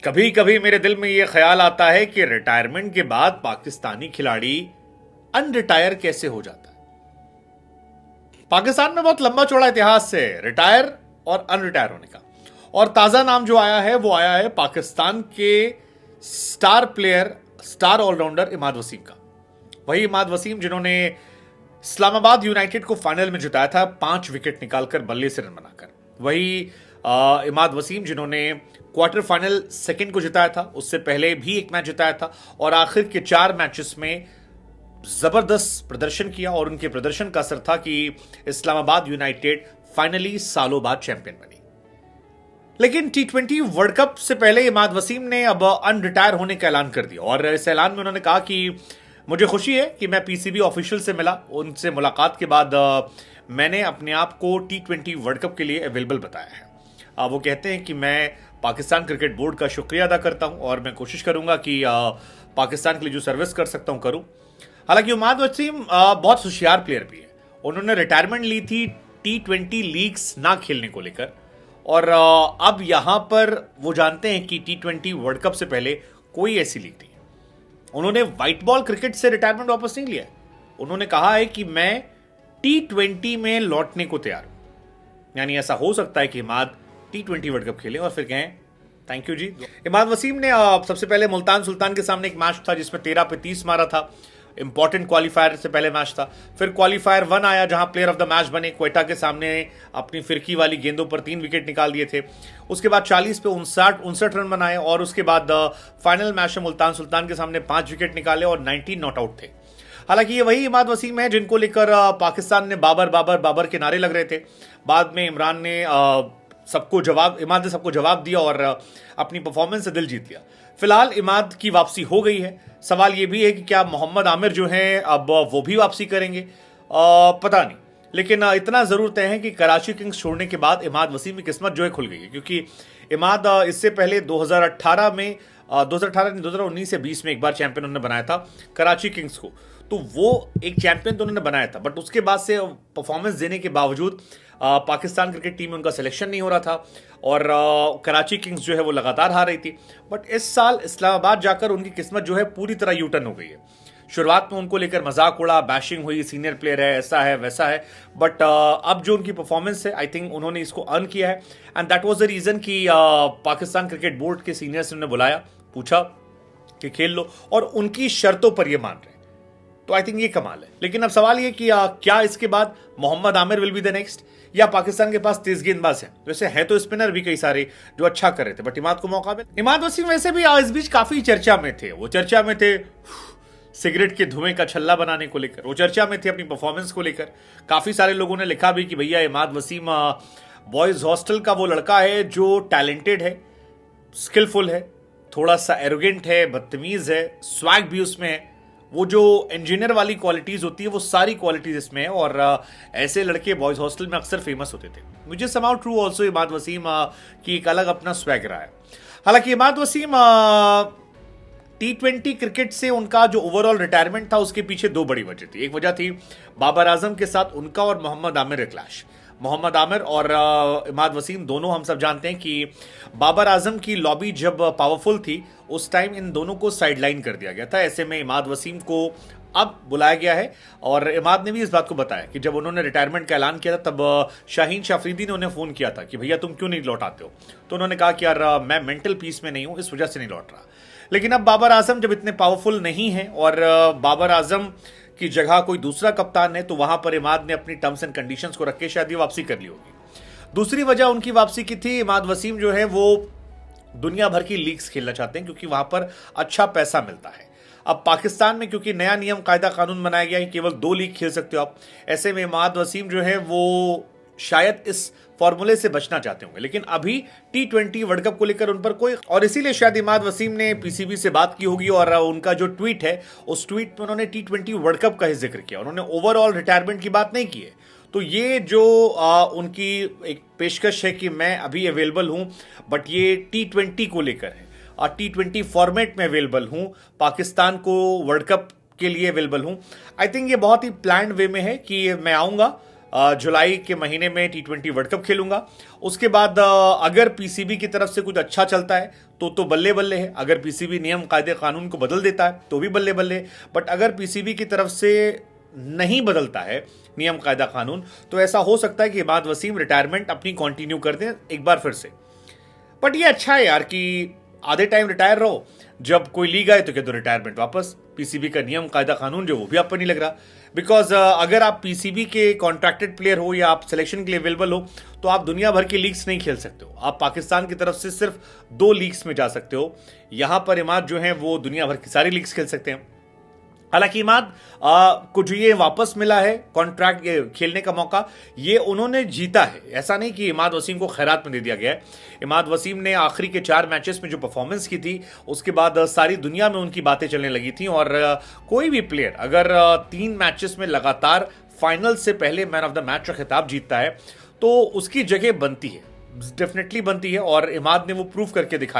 कभी कभी मेरे दिल में यह ख्याल आता है कि रिटायरमेंट के बाद पाकिस्तानी खिलाड़ी अनरिटायर कैसे हो जाता है। पाकिस्तान में बहुत लंबा चौड़ा इतिहास है रिटायर और अनरिटायर होने का, और ताजा नाम जो आया है वो आया है पाकिस्तान के star player, star allrounder Imad Wasim का। वही इमाद वसीम जिन्होंने इस्लामाबाद यूनाइटेड को फाइनल में जिताया था 5 विकेट निकालकर, बल्ले से रन बनाकर। वही इमाद वसीम जिन्होंने क्वार्टर फाइनल सेकंड को जिताया था, उससे पहले भी एक मैच जिताया था, और आखिर के 4 मैचेस में जबरदस्त प्रदर्शन किया, और उनके प्रदर्शन का असर था कि इस्लामाबाद यूनाइटेड फाइनली सालों बाद चैंपियन बनी। लेकिन T20 वर्ल्ड कप से पहले इमाद वसीम ने अब अनरिटायर होने का ऐलान कर दिया, और इस ऐलान में उन्होंने कहा कि मुझे खुशी है कि मैं पीसीबी ऑफिशियल से मिला। उनसे मुलाकात के बाद मैंने अपने आप को T20 वर्ल्ड कप के लिए अवेलेबल बताया है। वो कहते हैं कि मैं पाकिस्तान क्रिकेट बोर्ड का शुक्रिया अदा करता हूं, और मैं कोशिश करूंगा कि पाकिस्तान के लिए जो सर्विस कर सकता हूं करूं। हालांकि इमाद वसीम बहुत होशियार प्लेयर भी है। उन्होंने रिटायरमेंट ली थी T20 लीग्स ना खेलने को लेकर, और अब यहां पर वो जानते हैं कि T20 वर्ल्ड कप से पहले कोई ऐसी लीग नहीं है। उन्होंने व्हाइट बॉल क्रिकेट से रिटायरमेंट वापस नहीं लिया। उन्होंने कहा है कि मैं T20 में लौटने को तैयार हूं। यानी ऐसा हो सकता है कि इमाद T20 वर्ल्ड कप खेले और फिर कहें थैंक यू जी। इमाद वसीम ने सबसे पहले मुल्तान सुल्तान के सामने एक मैच था जिसमें 13 पे 30 मारा था। इंपॉर्टेंट क्वालिफायर से पहले मैच था। फिर क्वालिफायर 1 आया जहां प्लेयर ऑफ द मैच बने, क्वेटा के सामने अपनी फिरकी वाली गेंदों पर 3 विकेट निकाल दिए थे। उसके बाद 40 पे 59 रन बनाए, और उसके बाद फाइनल मैच में मुल्तान सुल्तान के सामने 5 विकेट निकाले और 19 नॉट आउट थे। हालांकि ये वही इमाद वसीम है जिनको लेकर पाकिस्तान ने बाबर बाबर बाबर के नारे लग रहे थे। बाद में इमरान ने इमाद ने सबको जवाब दिया और अपनी परफॉर्मेंस से दिल जीत लिया। फिलहाल इमाद की वापसी हो गई है। सवाल यह भी है कि क्या मोहम्मद आमिर जो हैं अब वो भी वापसी करेंगे, पता नहीं। लेकिन इतना जरूर तय है कि कराची किंग्स छोड़ने के बाद इमाद वसीम की किस्मत जो है खुल गई है, क्योंकि इमाद इससे पहले 2019 से 20 में एक बार चैंपियन उन्होंने बनाया था कराची किंग्स को। तो वो एक चैंपियन तो उन्होंने बनाया था, बट उसके बाद से परफॉर्मेंस देने के बावजूद पाकिस्तान क्रिकेट टीम में उनका सिलेक्शन नहीं हो रहा था, और कराची किंग्स जो है वो लगातार हार रही थी। बट इस साल इस्लामाबाद जाकर उनकी किस्मत जो है पूरी तरह यू टर्न हो गई है। शुरुआत में उनको लेकर मजाक उड़ा, बैशिंग हुई, सीनियर प्लेयर है, ऐसा है वैसा है, बट अब जो उनकी परफॉर्मेंस है आई थिंक उन्होंने इसको अर्न किया है, and that was the reason कि पाकिस्तान क्रिकेट बोर्ड के सीनियर्स ने बुलाया, पूछा कि खेल लो, और उनकी शर्तों पर ये मान रहे। तो आई थिंक ये कमाल है। लेकिन अब सवाल ये कि क्या इसके बाद Mohammad Aamir will be the next, या पाकिस्तान के पास तेज गेंदबाज हैं। वैसे है तो स्पिनर भी कई सारे जो अच्छा कर रहे थे, बट इमाद को मौका मिला। इमाद वसीम वैसे भी इस बीच काफी चर्चा में थे। वो चर्चा में थे सिगरेट के धुएं का छल्ला बनाने को लेकर, वो चर्चा में थे अपनी परफॉर्मेंस को लेकर। काफी सारे लोगों ने लिखा भी कि भैया इमाद वसीम बॉयज हॉस्टल का वो लड़का है जो टैलेंटेड है, स्किलफुल है, थोड़ा सा एरोगेंट है, बदतमीज है, स्वैग भी उसमें है। वो जो इंजीनियर वाली क्वालिटीज होती है वो सारी क्वालिटीज इसमें है, और ऐसे लड़के बॉयज हॉस्टल में अक्सर फेमस होते थे। मुझे समाउ ट्रू ऑल्सो इमाद वसीम की एक अलग अपना स्वैग रहा है। हालांकि इमाद वसीम T20 क्रिकेट से उनका जो ओवरऑल रिटायरमेंट था उसके पीछे 2 बड़ी वजह थी। एक वजह थी बाबर आजम के साथ उनका और मोहम्मद आमिर का क्लैश। मोहम्मद आमिर और इमाद वसीम दोनों हम सब जानते हैं कि बाबर आजम की लॉबी जब पावरफुल थी उस टाइम इन दोनों को साइडलाइन कर दिया गया था। ऐसे में इमाद वसीम को अब बुलाया गया है, और इमाद ने भी इस बात को बताया कि जब उन्होंने रिटायरमेंट का ऐलान किया था तब शाहीन शाफरीदी ने उन्हें फोन किया था कि भैया तुम क्यों नहीं लौट आते हो। तो उन्होंने कहा कि यार मैं मेंटल पीस में नहीं हूं, इस वजह से नहीं लौट रहा। लेकिन अब बाबर आजम जब इतने पावरफुल नहीं है और बाबर आजम की जगह कोई दूसरा कप्तान है, तो वहां पर इमाद ने अपनी टर्म्स एंड कंडीशंस को रख के शायद ये वापसी कर ली होगी। दूसरी वजह उनकी वापसी की थी, इमाद वसीम जो है वो दुनिया भर की लीग्स खेलना चाहते हैं क्योंकि वहां पर अच्छा पैसा मिलता है। अब पाकिस्तान में क्योंकि नया नियम कायदा कानून बनाया गया है, केवल 2 लीग खेल सकते हो आप। ऐसे में इमाद वसीम जो है वो शायद इस फॉर्मूले से बचना चाहते होंगे, लेकिन अभी T20 वर्ल्ड कप को लेकर उन पर कोई, और इसीलिए शायद इमाद वसीम ने पीसीबी से बात की होगी, और उनका जो ट्वीट है उस ट्वीट में उन्होंने T20 वर्ल्ड कप का ही जिक्र किया, उन्होंने ओवरऑल रिटायरमेंट की बात नहीं की है। तो ये जो उनकी एक पेशकश है कि मैं अभी अवेलेबल हूं, बट ये T20 को लेकर है, और T20 फॉर्मेट में अवेलेबल हूं, पाकिस्तान को वर्ल्ड कप के लिए अवेलेबल हूं। आई थिंक ये बहुत ही प्लान्ड वे में है कि मैं आऊंगा, जुलाई के महीने में T20 वर्ल्ड कप खेलूंगा। उसके बाद अगर पीसीबी की तरफ से कुछ अच्छा चलता है तो बल्ले बल्ले है, अगर पीसीबी नियम कायदे कानून को बदल देता है तो भी बल्ले बल्ले। बट अगर पीसीबी की तरफ से नहीं बदलता है नियम कायदा कानून, तो ऐसा हो सकता है कि इमाद वसीम रिटायरमेंट अपनी कंटिन्यू कर दें एक बार फिर से। बट ये अच्छा है यार कि आधे टाइम रिटायर रहो, जब कोई लीग आए तो कह दो रिटायरमेंट वापस। पीसीबी का नियम कायदा कानून जो वो भी आप पर नहीं लग रहा। बिकॉज अगर आप पीसीबी के कॉन्ट्रैक्टेड प्लेयर हो या आप सिलेक्शन के लिए अवेलेबल हो तो आप दुनिया भर की लीग्स नहीं खेल सकते हो। आप पाकिस्तान की तरफ से सिर्फ 2 लीग्स में जा सकते हो। यहां पर इमाद जो है वो दुनिया भर की सारी लीग्स खेल सकते हैं। हालांकि इमाद को जो ये वापस मिला है कॉन्ट्रैक्ट खेलने का मौका, ये उन्होंने जीता है। ऐसा नहीं कि इमाद वसीम को खैरात में दे दिया गया है। इमाद वसीम ने आखिरी के 4 मैचेस में जो परफॉर्मेंस की थी उसके बाद सारी दुनिया में उनकी बातें चलने लगी थी। और कोई भी प्लेयर अगर 3 मैचेस में लगातार फाइनल से पहले मैन ऑफ द मैच का खिताब जीतता है तो उसकी जगह बनती है, डेफिनेटली बनती है। और इमाद ने वो प्रूव करके दिखाया।